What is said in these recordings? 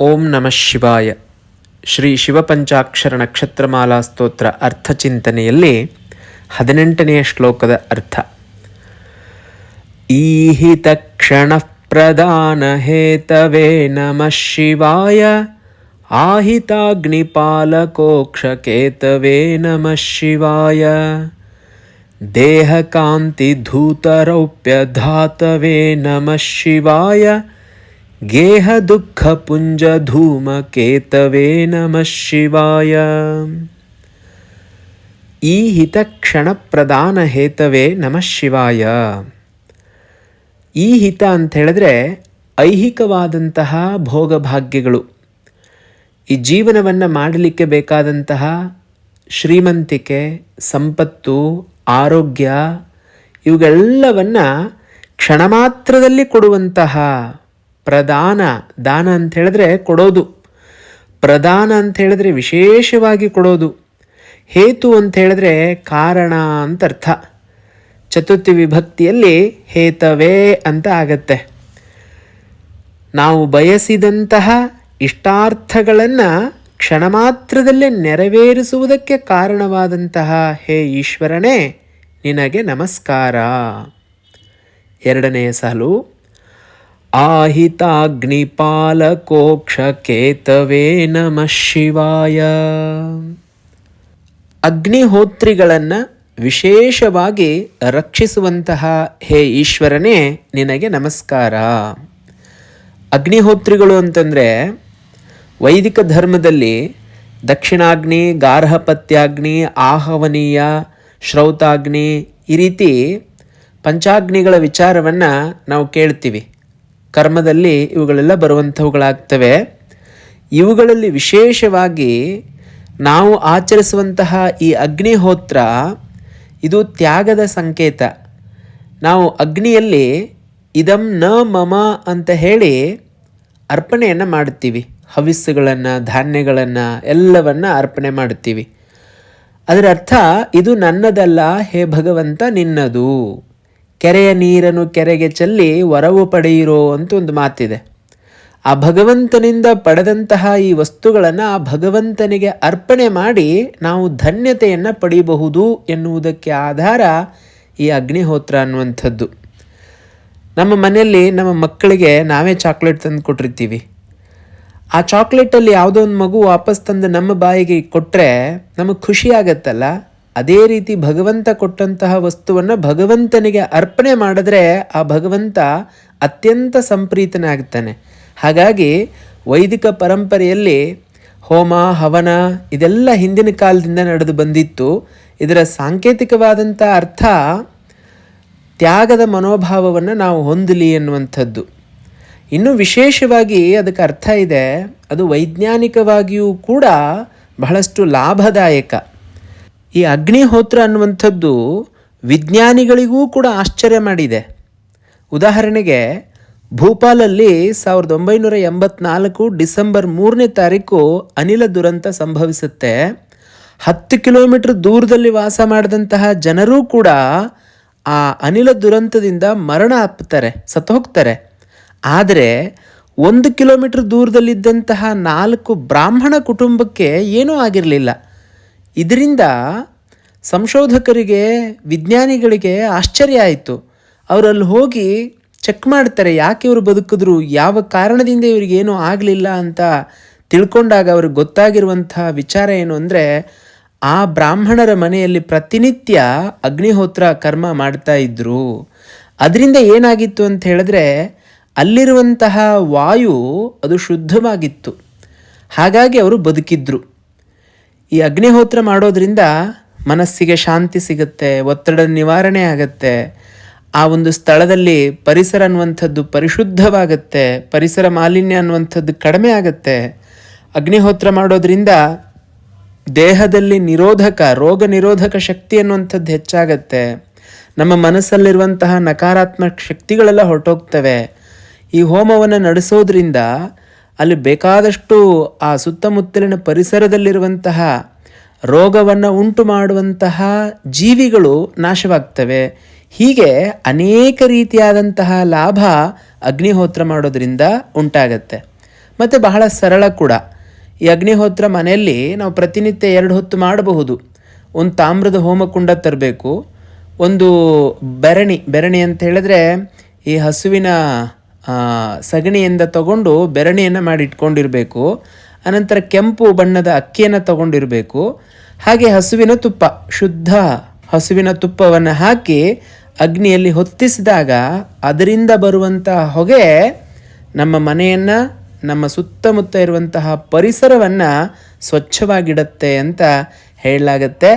ಓಂ ನಮಃ ಶಿವಾಯ. ಶ್ರೀ ಶಿವಪಂಚಾಕ್ಷರ ನಕ್ಷತ್ರಮಾಲಾ ಸ್ತೋತ್ರ ಅರ್ಥಚಿಂತನೆಯಲ್ಲಿ 18ನೆಯ ಶ್ಲೋಕದ ಅರ್ಥ. ಈಹಿ ತಕ್ಷಣ ಪ್ರದಾನ ಹೇತವೇ ನಮಃ ಶಿವಾಯ, ಆಹಿತಾಗ್ನಿಪಾಲಕೋಕ್ಷಕೇತವೇ ನಮಃ ಶಿವಾಯ, ದೇಹಕಾಂತಿ ಧೂತರೌಪ್ಯ ಧಾತವೇ ನಮಃ ಶಿವಾಯ, ಗೇಹ ದುಃಖ ಪುಂಜ ಧೂಮ ಕೇತವೇ ನಮಃ ಶಿವಾಯ. ಈ ಹಿತಕ್ಷಣ ಪ್ರದಾನ ಹೇತವೇ ನಮಃ ಶಿವಾಯ. ಈ ಹಿತ ಅಂತ ಹೇಳಿದ್ರೆ ಐಹಿಕವಾದಂತಹ ಭೋಗಭಾಗ್ಯಗಳು, ಈ ಜೀವನವನ್ನು ಮಾಡಲಿಕ್ಕೆ ಬೇಕಾದಂತಹ ಶ್ರೀಮಂತಿಕೆ, ಸಂಪತ್ತು, ಆರೋಗ್ಯ, ಇವುಗಳೆಲ್ಲವನ್ನು ಕ್ಷಣ ಮಾತ್ರದಲ್ಲಿ ಕೊಡುವಂತಹ ಪ್ರದಾನ. ದಾನ ಅಂತ ಹೇಳಿದ್ರೆ ಕೊಡೋದು, ಪ್ರದಾನ ಅಂತ ಹೇಳಿದ್ರೆ ವಿಶೇಷವಾಗಿ ಕೊಡೋದು, ಹೇತು ಅಂತ ಹೇಳಿದ್ರೆ ಕಾರಣ ಅಂತ ಅರ್ಥ. ಚತುರ್ಥಿ ವಿಭಕ್ತಿಯಲ್ಲಿ ಹೇತವೇ ಅಂತ ಆಗತ್ತೆ. ನಾವು ಬಯಸಿದಂತಹ ಇಷ್ಟಾರ್ಥಗಳನ್ನು ಕ್ಷಣ ಮಾತ್ರದಲ್ಲೇ ನೆರವೇರಿಸುವುದಕ್ಕೆ ಕಾರಣವಾದಂತಹ ಹೇ ಈಶ್ವರನೇ ನಿನಗೆ ನಮಸ್ಕಾರ. ಎರಡನೆಯ ಸಾಲು. ಆಹಿತಾಗ್ನಿಪಾಲಕೋಕ್ಷಕೇತವೇ ನಮಃ ಶಿವಾಯ. ಅಗ್ನಿಹೋತ್ರಿಗಳನ್ನು ವಿಶೇಷವಾಗಿ ರಕ್ಷಿಸುವಂತಹ ಹೇ ಈಶ್ವರನೇ ನಿನಗೆ ನಮಸ್ಕಾರ. ಅಗ್ನಿಹೋತ್ರಿಗಳು ಅಂತಂದರೆ ವೈದಿಕ ಧರ್ಮದಲ್ಲಿ ದಕ್ಷಿಣಾಗ್ನಿ, ಗಾರ್ಹಪತ್ಯಾಗ್ನಿ, ಆಹವನೀಯ, ಶ್ರೌತಾಗ್ನಿ, ಈ ರೀತಿ ಪಂಚಾಗ್ನಿಗಳ ವಿಚಾರವನ್ನು ನಾವು ಕೇಳ್ತೀವಿ. ಕರ್ಮದಲ್ಲಿ ಇವುಗಳೆಲ್ಲ ಬರುವಂಥವುಗಳಾಗ್ತವೆ. ಇವುಗಳಲ್ಲಿ ವಿಶೇಷವಾಗಿ ನಾವು ಆಚರಿಸುವಂತಹ ಈ ಅಗ್ನಿಹೋತ್ರ ಇದು ತ್ಯಾಗದ ಸಂಕೇತ. ನಾವು ಅಗ್ನಿಯಲ್ಲಿ ಇದಂ ನ ಮಮ ಅಂತ ಹೇಳಿ ಅರ್ಪಣೆಯನ್ನು ಮಾಡುತ್ತೀವಿ. ಹವಿಸ್ಸುಗಳನ್ನು, ಧಾನ್ಯಗಳನ್ನು ಎಲ್ಲವನ್ನು ಅರ್ಪಣೆ ಮಾಡುತ್ತೀವಿ. ಅದರ ಅರ್ಥ ಇದು ನನ್ನದಲ್ಲ ಹೇ ಭಗವಂತ, ನಿನ್ನದು. ಕೆರೆಯ ನೀರನ್ನು ಕೆರೆಗೆ ಚೆಲ್ಲಿ ವರವು ಪಡೆಯಿರೋ ಅಂತ ಒಂದು ಮಾತಿದೆ. ಆ ಭಗವಂತನಿಂದ ಪಡೆದಂತಹ ಈ ವಸ್ತುಗಳನ್ನು ಆ ಭಗವಂತನಿಗೆ ಅರ್ಪಣೆ ಮಾಡಿ ನಾವು ಧನ್ಯತೆಯನ್ನು ಪಡೆಯಬಹುದು ಎನ್ನುವುದಕ್ಕೆ ಆಧಾರ ಈ ಅಗ್ನಿಹೋತ್ರ ಅನ್ನುವಂಥದ್ದು. ನಮ್ಮ ಮನೆಯಲ್ಲಿ ನಮ್ಮ ಮಕ್ಕಳಿಗೆ ನಾವೇ ಚಾಕ್ಲೇಟ್ ತಂದು ಕೊಟ್ಟಿರ್ತೀವಿ. ಆ ಚಾಕ್ಲೇಟಲ್ಲಿ ಯಾವುದೋ ಒಂದು ಮಗು ವಾಪಸ್ ತಂದು ನಮ್ಮ ಬಾಯಿಗೆ ಕೊಟ್ಟರೆ ನಮಗೆ ಖುಷಿ ಆಗತ್ತಲ್ಲ. ಅದೇ ರೀತಿ ಭಗವಂತ ಕೊಟ್ಟಂತಹ ವಸ್ತುವನ್ನು ಭಗವಂತನಿಗೆ ಅರ್ಪಣೆ ಮಾಡಿದ್ರೆ ಆ ಭಗವಂತ ಅತ್ಯಂತ ಸಂಪ್ರೀತನಾಗ್ತಾನೆ. ಹಾಗಾಗಿ ವೈದಿಕ ಪರಂಪರೆಯಲ್ಲಿ ಹೋಮ, ಹವನ ಇದೆಲ್ಲ ಹಿಂದಿನ ಕಾಲದಿಂದ ನಡೆದು ಬಂದಿತ್ತು. ಇದರ ಸಾಂಕೇತಿಕವಾದಂಥ ಅರ್ಥ ತ್ಯಾಗದ ಮನೋಭಾವವನ್ನು ನಾವು ಹೊಂದಲಿ ಎನ್ನುವಂಥದ್ದು. ಇನ್ನೂ ವಿಶೇಷವಾಗಿ ಅದಕ್ಕೆ ಅರ್ಥ ಇದೆ. ಅದು ವೈಜ್ಞಾನಿಕವಾಗಿಯೂ ಕೂಡ ಬಹಳಷ್ಟು ಲಾಭದಾಯಕ. ಈ ಅಗ್ನಿಹೋತ್ರ ಅನ್ನುವಂಥದ್ದು ವಿಜ್ಞಾನಿಗಳಿಗೂ ಕೂಡ ಆಶ್ಚರ್ಯ ಮಾಡಿದೆ. ಉದಾಹರಣೆಗೆ ಭೂಪಾಲಲ್ಲಿ 1984 ಡಿಸೆಂಬರ್ 3ನೇ ತಾರೀಕು ಅನಿಲ ದುರಂತ ಸಂಭವಿಸುತ್ತೆ. 10 ಕಿಲೋಮೀಟರ್ ದೂರದಲ್ಲಿ ವಾಸ ಮಾಡಿದಂತಹ ಜನರೂ ಕೂಡ ಆ ಅನಿಲ ದುರಂತದಿಂದ ಮರಣ ಅಪ್ಪುತ್ತಾರೆ, ಸತ್ತು ಹೋಗ್ತಾರೆ. ಆದರೆ 1 ಕಿಲೋಮೀಟರ್ ದೂರದಲ್ಲಿದ್ದಂತಹ 4 ಬ್ರಾಹ್ಮಣ ಕುಟುಂಬಕ್ಕೆ ಏನೂ ಆಗಿರಲಿಲ್ಲ. ಇದರಿಂದ ಸಂಶೋಧಕರಿಗೆ, ವಿಜ್ಞಾನಿಗಳಿಗೆ ಆಶ್ಚರ್ಯ ಆಯಿತು. ಅವರಲ್ಲಿ ಹೋಗಿ ಚೆಕ್ ಮಾಡ್ತಾರೆ, ಯಾಕೆ ಇವರು ಬದುಕಿದ್ರು, ಯಾವ ಕಾರಣದಿಂದ ಇವರಿಗೇನೂ ಆಗಲಿಲ್ಲ ಅಂತ ತಿಳ್ಕೊಂಡಾಗ ಅವ್ರಿಗೆ ಗೊತ್ತಾಗಿರುವಂಥ ವಿಚಾರ ಏನು ಅಂದರೆ, ಆ ಬ್ರಾಹ್ಮಣರ ಮನೆಯಲ್ಲಿ ಪ್ರತಿನಿತ್ಯ ಅಗ್ನಿಹೋತ್ರ ಕರ್ಮ ಮಾಡ್ತಾ ಇದ್ದರು. ಅದರಿಂದ ಏನಾಗಿತ್ತು ಅಂತ ಹೇಳಿದ್ರೆ ಅಲ್ಲಿರುವಂತಹ ವಾಯು ಅದು ಶುದ್ಧವಾಗಿತ್ತು. ಹಾಗಾಗಿ ಅವರು ಬದುಕಿದ್ರು. ಈ ಅಗ್ನಿಹೋತ್ರ ಮಾಡೋದ್ರಿಂದ ಮನಸ್ಸಿಗೆ ಶಾಂತಿ ಸಿಗುತ್ತೆ, ಒತ್ತಡ ನಿವಾರಣೆ ಆಗುತ್ತೆ. ಆ ಒಂದು ಸ್ಥಳದಲ್ಲಿ ಪರಿಸರ ಅನ್ನುವಂಥದ್ದು ಪರಿಶುದ್ಧವಾಗುತ್ತೆ, ಪರಿಸರ ಮಾಲಿನ್ಯ ಅನ್ನುವಂಥದ್ದು ಕಡಿಮೆ ಆಗುತ್ತೆ. ಅಗ್ನಿಹೋತ್ರ ಮಾಡೋದ್ರಿಂದ ದೇಹದಲ್ಲಿ ರೋಗ ನಿರೋಧಕ ಶಕ್ತಿ ಅನ್ನುವಂಥದ್ದು ಹೆಚ್ಚಾಗತ್ತೆ. ನಮ್ಮ ಮನಸ್ಸಲ್ಲಿರುವಂತಹ ನಕಾರಾತ್ಮಕ ಶಕ್ತಿಗಳೆಲ್ಲ ಹೊರಟೋಗ್ತವೆ. ಈ ಹೋಮವನ್ನು ನಡೆಸೋದ್ರಿಂದ ಅಲ್ಲಿ ಬೇಕಾದಷ್ಟು ಆ ಸುತ್ತಮುತ್ತಲಿನ ಪರಿಸರದಲ್ಲಿರುವಂತಹ ರೋಗವನ್ನು ಉಂಟು ಮಾಡುವಂತಹ ಜೀವಿಗಳು ನಾಶವಾಗ್ತವೆ. ಹೀಗೆ ಅನೇಕ ರೀತಿಯಾದಂತಹ ಲಾಭ ಅಗ್ನಿಹೋತ್ರ ಮಾಡೋದ್ರಿಂದ ಉಂಟಾಗತ್ತೆ. ಮತ್ತು ಬಹಳ ಸರಳ ಕೂಡ. ಈ ಅಗ್ನಿಹೋತ್ರ ಮನೆಯಲ್ಲಿ ನಾವು ಪ್ರತಿನಿತ್ಯ 2 ಹೊತ್ತು ಮಾಡಬಹುದು. ಒಂದು ತಾಮ್ರದ ಹೋಮಕುಂಡ ತರಬೇಕು, ಒಂದು ಬೆರಣಿ ಅಂತ ಹೇಳಿದ್ರೆ ಈ ಹಸುವಿನ ಸಗಣಿಯಿಂದ ತಗೊಂಡು ಬೆರಣಿಯನ್ನು ಮಾಡಿ ಇಟ್ಕೊಂಡಿರಬೇಕು. ಅನಂತರ ಕೆಂಪು ಬಣ್ಣದ ಅಕ್ಕಿಯನ್ನು ತಗೊಂಡಿರಬೇಕು. ಹಾಗೆ ಹಸುವಿನ ತುಪ್ಪ, ಶುದ್ಧ ಹಸುವಿನ ತುಪ್ಪವನ್ನು ಹಾಕಿ ಅಗ್ನಿಯಲ್ಲಿ ಹೊತ್ತಿಸಿದಾಗ ಅದರಿಂದ ಬರುವಂಥ ಹೊಗೆ ನಮ್ಮ ಮನೆಯನ್ನು, ನಮ್ಮ ಸುತ್ತಮುತ್ತ ಇರುವಂತಹ ಪರಿಸರವನ್ನು ಸ್ವಚ್ಛವಾಗಿಡುತ್ತೆ ಅಂತ ಹೇಳಲಾಗತ್ತೆ.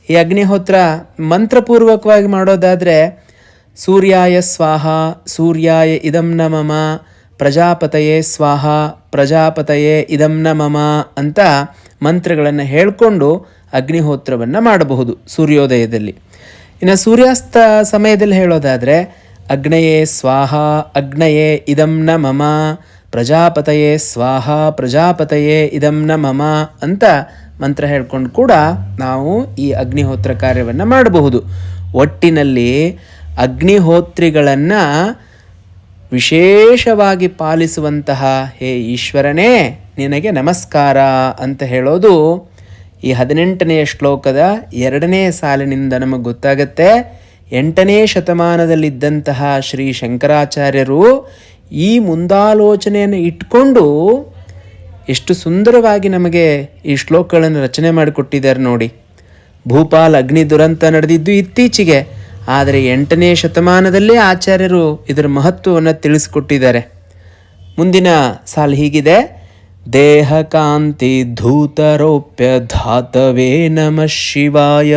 ಈ ಅಗ್ನಿಹೋತ್ರ ಮಂತ್ರಪೂರ್ವಕವಾಗಿ ಮಾಡೋದಾದರೆ ಸೂರ್ಯಾಯ ಸ್ವಾಹ ಸೂರ್ಯಾಯ ಇದಂ ನ ಮಮ, ಪ್ರಜಾಪತಯೇ ಸ್ವಾಹ ಪ್ರಜಾಪತಯೇ ಇದಂ ನ ಮಮ ಅಂತ ಮಂತ್ರಗಳನ್ನು ಹೇಳಿಕೊಂಡು ಅಗ್ನಿಹೋತ್ರವನ್ನು ಮಾಡಬಹುದು ಸೂರ್ಯೋದಯದಲ್ಲಿ. ಇನ್ನು ಸೂರ್ಯಾಸ್ತ ಸಮಯದಲ್ಲಿ ಹೇಳೋದಾದರೆ ಅಗ್ನಯೇ ಸ್ವಾಹ ಅಗ್ನಯೇ ಇದಂ ನ ಮಮ, ಪ್ರಜಾಪತಯೇ ಸ್ವಾಹ ಪ್ರಜಾಪತಯೇ ಇದಂ ನ ಮಮ ಅಂತ ಮಂತ್ರ ಹೇಳ್ಕೊಂಡು ಕೂಡ ನಾವು ಈ ಅಗ್ನಿಹೋತ್ರ ಕಾರ್ಯವನ್ನು ಮಾಡಬಹುದು. ಒಟ್ಟಿನಲ್ಲಿ ಅಗ್ನಿಹೋತ್ರಿಗಳನ್ನು ವಿಶೇಷವಾಗಿ ಪಾಲಿಸುವಂತಹ ಹೇ ಈಶ್ವರನೇ ನಿನಗೆ ನಮಸ್ಕಾರ ಅಂತ ಹೇಳೋದು ಈ 18ನೆಯ ಶ್ಲೋಕದ 2ನೇ ಸಾಲಿನಿಂದ ನಮಗೆ ಗೊತ್ತಾಗತ್ತೆ. 8ನೇ ಶತಮಾನದಲ್ಲಿದ್ದಂತಹ ಶ್ರೀ ಶಂಕರಾಚಾರ್ಯರು ಈ ಮುಂದಾಲೋಚನೆಯನ್ನು ಇಟ್ಕೊಂಡು ಎಷ್ಟು ಸುಂದರವಾಗಿ ನಮಗೆ ಈ ಶ್ಲೋಕಗಳನ್ನು ರಚನೆ ಮಾಡಿಕೊಟ್ಟಿದ್ದಾರೆ ನೋಡಿ. ಭೂಪಾಲ್ ಅಗ್ನಿ ದುರಂತ ನಡೆದಿದ್ದು ಇತ್ತೀಚೆಗೆ, ಆದರೆ 8ನೇ ಶತಮಾನದಲ್ಲೇ ಆಚಾರ್ಯರು ಇದರ ಮಹತ್ವವನ್ನು ತಿಳಿಸಿಕೊಟ್ಟಿದ್ದಾರೆ. ಮುಂದಿನ ಸಾಲು ಹೀಗಿದೆ: ದೇಹ ಕಾಂತಿ ಧೂತರೋಪ್ಯ ಧಾತವೇ ನಮಃ ಶಿವಾಯ.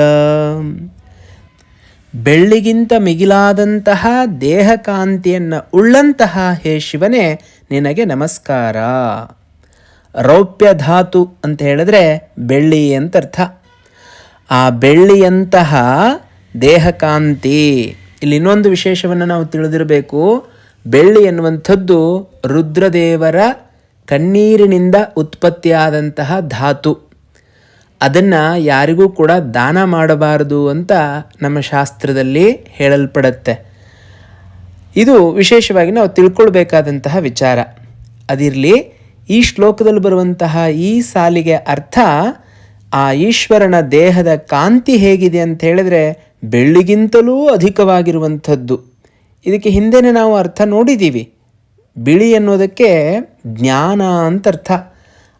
ಬೆಳ್ಳಿಗಿಂತ ಮಿಗಿಲಾದಂತಹ ದೇಹ ಕಾಂತಿಯನ್ನು ಉಳ್ಳಂತಹ ಹೇ ಶಿವನೇ ನಿನಗೆ ನಮಸ್ಕಾರ. ರೌಪ್ಯ ಧಾತು ಅಂತ ಹೇಳಿದ್ರೆ ಬೆಳ್ಳಿ ಅಂತ ಅರ್ಥ. ಆ ಬೆಳ್ಳಿಯಂತಹ ದೇಹಕಾಂತಿ. ಇಲ್ಲಿ ಇನ್ನೊಂದು ವಿಶೇಷವನ್ನು ನಾವು ತಿಳಿದಿರಬೇಕು. ಬೆಳ್ಳಿ ಎನ್ನುವಂಥದ್ದು ರುದ್ರದೇವರ ಕಣ್ಣೀರಿನಿಂದ ಉತ್ಪತ್ತಿಯಾದಂತಹ ಧಾತು. ಅದನ್ನು ಯಾರಿಗೂ ಕೂಡ ದಾನ ಮಾಡಬಾರದು ಅಂತ ನಮ್ಮ ಶಾಸ್ತ್ರದಲ್ಲಿ ಹೇಳಲ್ಪಡುತ್ತೆ. ಇದು ವಿಶೇಷವಾಗಿ ನಾವು ತಿಳ್ಕೊಳ್ಬೇಕಾದಂತಹ ವಿಚಾರ. ಅದಿರಲಿ, ಈ ಶ್ಲೋಕದಲ್ಲಿ ಬರುವಂತಹ ಈ ಸಾಲಿಗೆ ಅರ್ಥ ಆ ಈಶ್ವರನ ದೇಹದ ಕಾಂತಿ ಹೇಗಿದೆ ಅಂತ ಹೇಳಿದ್ರೆ ಬೆಳ್ಳಿಗಿಂತಲೂ ಅಧಿಕವಾಗಿರುವಂಥದ್ದು. ಇದಕ್ಕೆ ಹಿಂದೆನೇ ನಾವು ಅರ್ಥ ನೋಡಿದ್ದೀವಿ. ಬಿಳಿ ಅನ್ನೋದಕ್ಕೆ ಜ್ಞಾನ ಅಂತ ಅರ್ಥ.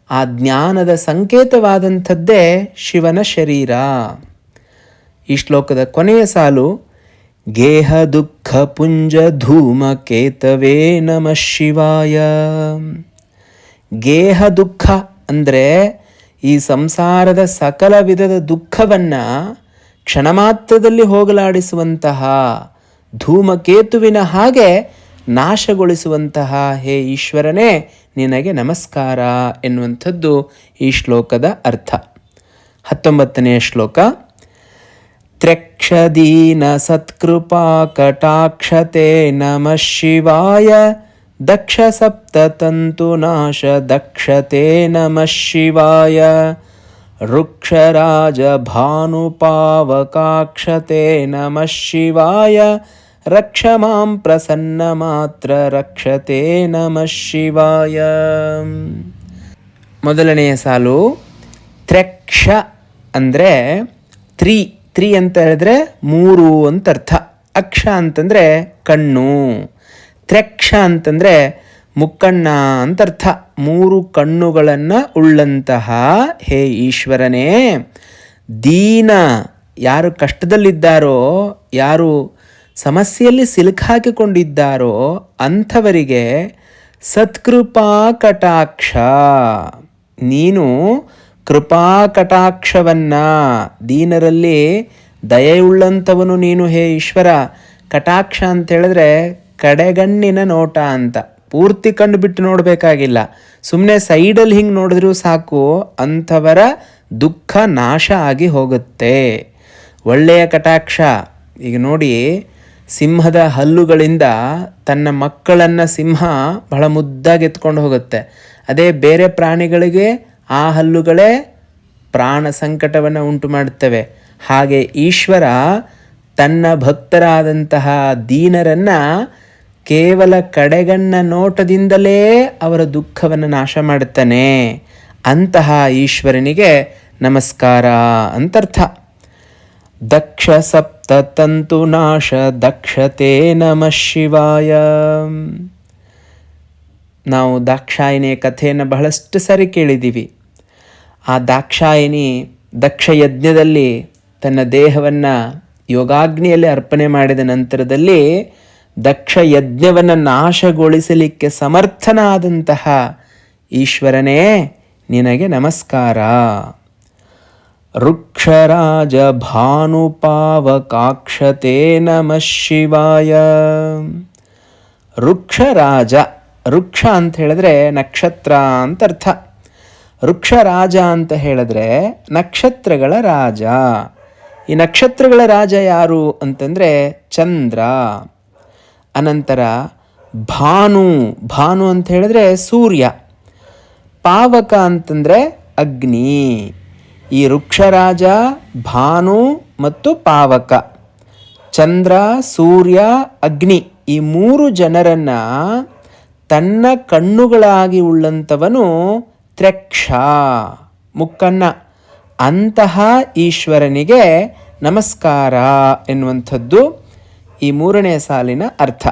ಆ ಜ್ಞಾನದ ಸಂಕೇತವಾದಂಥದ್ದೇ ಶಿವನ ಶರೀರ. ಈ ಶ್ಲೋಕದ ಕೊನೆಯ ಸಾಲು ಗೇಹ ದುಃಖ ಪುಂಜ ಧೂಮ ಕೇತವೇ ನಮಃ ಶಿವಾಯ. ಗೇಹ ದುಃಖ ಅಂದರೆ ಈ ಸಂಸಾರದ ಸಕಲ ವಿಧದ ದುಃಖವನ್ನು ಕ್ಷಣ ಮಾತ್ರದಲ್ಲಿ ಹೋಗಲಾಡಿಸುವಂತಹ ಧೂಮಕೇತುವಿನ ಹಾಗೆ ನಾಶಗೊಳಿಸುವಂತಹ ಹೇ ಈಶ್ವರನೇ ನಿನಗೆ ನಮಸ್ಕಾರ ಎನ್ನುವಂಥದ್ದು ಈ ಶ್ಲೋಕದ ಅರ್ಥ. 19ನೇ ಶ್ಲೋಕ: ತ್ರ್ಯಕ್ಷದೀನ ಸತ್ಕೃಪಾ ಕಟಾಕ್ಷತೆ ನಮಃ ಶಿವಾಯ, ದಕ್ಷ ಸಪ್ತತಂತು ನಾಶ ದಕ್ಷತೆ ನಮಃ ಶಿವಾಯ, ರುಕ್ಷರಾಜ ಭಾನುಪಾವಕಾಕ್ಷತೆ ನಮಃ ಶಿವಾಯ, ರಕ್ಷ ಮಾಂ ಪ್ರಸನ್ನ ಮಾತ್ರ ರಕ್ಷತೆ ನಮಃ ಶಿವಾಯ. ಮೊದಲನೆಯ ಸಾಲು ತ್ರ್ಯಕ್ಷ ಅಂದರೆ ತ್ರಿ ಅಂತ ಹೇಳಿದ್ರೆ 3 ಅಂತ ಅರ್ಥ. ಅಕ್ಷ ಅಂತಂದರೆ ಕಣ್ಣು, ತ್ರ್ಯಕ್ಷ ಅಂತಂದರೆ ಮುಕ್ಕಣ್ಣ ಅಂತ ಅರ್ಥ. 3 ಕಣ್ಣುಗಳನ್ನು ಉಳ್ಳಂತಹ ಹೇ ಈಶ್ವರನೇ, ದೀನ ಯಾರು ಕಷ್ಟದಲ್ಲಿದ್ದಾರೋ, ಯಾರು ಸಮಸ್ಯೆಯಲ್ಲಿ ಸಿಲುಕಾಕಿಕೊಂಡಿದ್ದಾರೋ ಅಂಥವರಿಗೆ ಸತ್ಕೃಪಾ ಕಟಾಕ್ಷ, ನೀನು ಕೃಪಾ ಕಟಾಕ್ಷವನ್ನು, ದೀನರಲ್ಲಿ ದಯೆಯುಳ್ಳಂಥವನು ನೀನು ಹೇ ಈಶ್ವರ. ಕಟಾಕ್ಷ ಅಂತ ಹೇಳಿದ್ರೆ ಕಡೆಗಣ್ಣಿನ ನೋಟ ಅಂತ. ಪೂರ್ತಿ ಕಣ್ಣು ಬಿಟ್ಟು ನೋಡಬೇಕಾಗಿಲ್ಲ, ಸುಮ್ಮನೆ ಸೈಡಲ್ಲಿ ಹಿಂಗೆ ನೋಡಿದ್ರೂ ಸಾಕು, ಅಂಥವರ ದುಃಖ ನಾಶ ಆಗಿ ಹೋಗುತ್ತೆ. ಒಳ್ಳೆಯ ಕಟಾಕ್ಷ. ಈಗ ನೋಡಿ, ಸಿಂಹದ ಹಲ್ಲುಗಳಿಂದ ತನ್ನ ಮಕ್ಕಳನ್ನು ಸಿಂಹ ಬಹಳ ಮುದ್ದಾಗಿ ಎತ್ಕೊಂಡು ಹೋಗುತ್ತೆ. ಅದೇ ಬೇರೆ ಪ್ರಾಣಿಗಳಿಗೆ ಆ ಹಲ್ಲುಗಳೇ ಪ್ರಾಣ ಸಂಕಟವನ್ನು ಉಂಟು ಮಾಡುತ್ತವೆ. ಹಾಗೆ ಈಶ್ವರ ತನ್ನ ಭಕ್ತರಾದಂತಹ ದೀನರನ್ನು ಕೇವಲ ಕಡೆಗಣ್ಣ ನೋಟದಿಂದಲೇ ಅವರ ದುಃಖವನ್ನು ನಾಶ ಮಾಡುತ್ತಾನೆ. ಅಂತಹ ಈಶ್ವರನಿಗೆ ನಮಸ್ಕಾರ ಅಂತರ್ಥ. ದಕ್ಷ ಸಪ್ತ ತಂತು ನಾಶ ದಕ್ಷತೆ ನಮಃ ಶಿವಾಯ. ನಾವು ದಾಕ್ಷಾಯಿಣಿಯ ಕಥೆಯನ್ನು ಬಹಳಷ್ಟು ಸಾರಿ ಕೇಳಿದ್ದೀವಿ. ಆ ದಾಕ್ಷಾಯಿಣಿ ದಕ್ಷ ಯಜ್ಞದಲ್ಲಿ ತನ್ನ ದೇಹವನ್ನು ಯೋಗಾಗ್ನಿಯಲ್ಲಿ ಅರ್ಪಣೆ ಮಾಡಿದ ನಂತರದಲ್ಲಿ ದಕ್ಷ ಯಜ್ಞವನ್ನು ನಾಶಗೊಳಿಸಲಿಕ್ಕೆ ಸಮರ್ಥನಾದಂತಹ ಈಶ್ವರನೇ ನಿನಗೆ ನಮಸ್ಕಾರ. ವೃಕ್ಷರಾಜ ಭಾನುಪಾವಕಾಕ್ಷತೆ ನಮಃ ಶಿವಾಯ. ವೃಕ್ಷರಾಜ, ವೃಕ್ಷ ಅಂತ ಹೇಳಿದ್ರೆ ನಕ್ಷತ್ರ ಅಂತ ಅರ್ಥ. ವೃಕ್ಷರಾಜ ಅಂತ ಹೇಳಿದ್ರೆ ನಕ್ಷತ್ರಗಳ ರಾಜ. ಈ ನಕ್ಷತ್ರಗಳ ರಾಜ ಯಾರು ಅಂತಂದರೆ ಚಂದ್ರ. ಅನಂತರ ಭಾನು, ಭಾನು ಅಂತ ಹೇಳಿದ್ರೆ ಸೂರ್ಯ. ಪಾವಕ ಅಂತಂದರೆ ಅಗ್ನಿ. ಈ ವೃಕ್ಷರಾಜ, ಭಾನು ಮತ್ತು ಪಾವಕ, ಚಂದ್ರ, ಸೂರ್ಯ, ಅಗ್ನಿ, ಈ ಮೂರು ಜನರನ್ನು ತನ್ನ ಕಣ್ಣುಗಳಾಗಿ ಉಳ್ಳಂಥವನು ತ್ರ್ಯಕ್ಷ, ಮುಕ್ಕಣ್ಣ. ಅಂತಹ ಈಶ್ವರನಿಗೆ ನಮಸ್ಕಾರ ಎನ್ನುವಂಥದ್ದು ಈ ಮೂರನೇ ಸಾಲಿನ ಅರ್ಥ.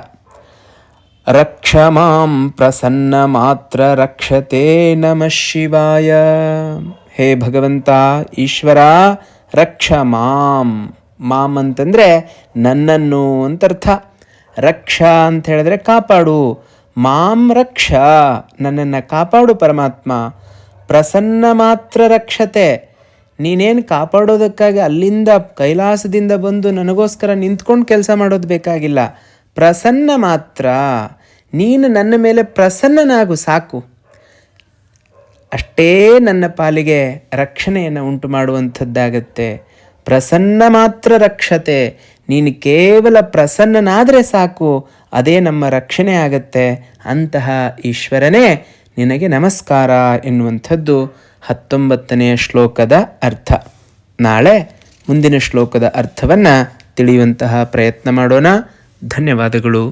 ರಕ್ಷ ಮಾಂ ಪ್ರಸನ್ನ ಮಾತ್ರ ರಕ್ಷತೆ ನಮಃ ಶಿವಾಯ. ಹೇ ಭಗವಂತ ಈಶ್ವರ, ರಕ್ಷ ಮಾಂ. ಮಾಂ ಅಂತಂದರೆ ನನ್ನನ್ನು ಅಂತರ್ಥ. ರಕ್ಷ ಅಂತ ಹೇಳಿದ್ರೆ ಕಾಪಾಡು. ಮಾಂ ರಕ್ಷ, ನನ್ನನ್ನು ಕಾಪಾಡು ಪರಮಾತ್ಮ. ಪ್ರಸನ್ನ ಮಾತ್ರ ರಕ್ಷತೆ, ನೀನೇನು ಕಾಪಾಡೋದಕ್ಕಾಗಿ ಅಲ್ಲಿಂದ ಕೈಲಾಸದಿಂದ ಬಂದು ನನಗೋಸ್ಕರ ನಿಂತ್ಕೊಂಡು ಕೆಲಸ ಮಾಡೋದು ಬೇಕಾಗಿಲ್ಲ. ಪ್ರಸನ್ನ ಮಾತ್ರ, ನೀನು ನನ್ನ ಮೇಲೆ ಪ್ರಸನ್ನನಾಗು ಸಾಕು. ಅಷ್ಟೇ ನನ್ನ ಪಾಲಿಗೆ ರಕ್ಷಣೆಯನ್ನು ಉಂಟು ಮಾಡುವಂಥದ್ದಾಗತ್ತೆ. ಪ್ರಸನ್ನ ಮಾತ್ರ ರಕ್ಷತೆ, ನೀನು ಕೇವಲ ಪ್ರಸನ್ನನಾದರೆ ಸಾಕು, ಅದೇ ನಮ್ಮ ರಕ್ಷಣೆ ಆಗತ್ತೆ. ಅಂತಹ ಈಶ್ವರನೇ ನಿನಗೆ ನಮಸ್ಕಾರ ಎನ್ನುವಂಥದ್ದು 19ನೆಯ ಶ್ಲೋಕದ ಅರ್ಥ. ನಾಳೆ ಮುಂದಿನ ಶ್ಲೋಕದ ಅರ್ಥವನ್ನು ತಿಳಿಯುವಂತಹ ಪ್ರಯತ್ನ ಮಾಡೋಣ. ಧನ್ಯವಾದಗಳು.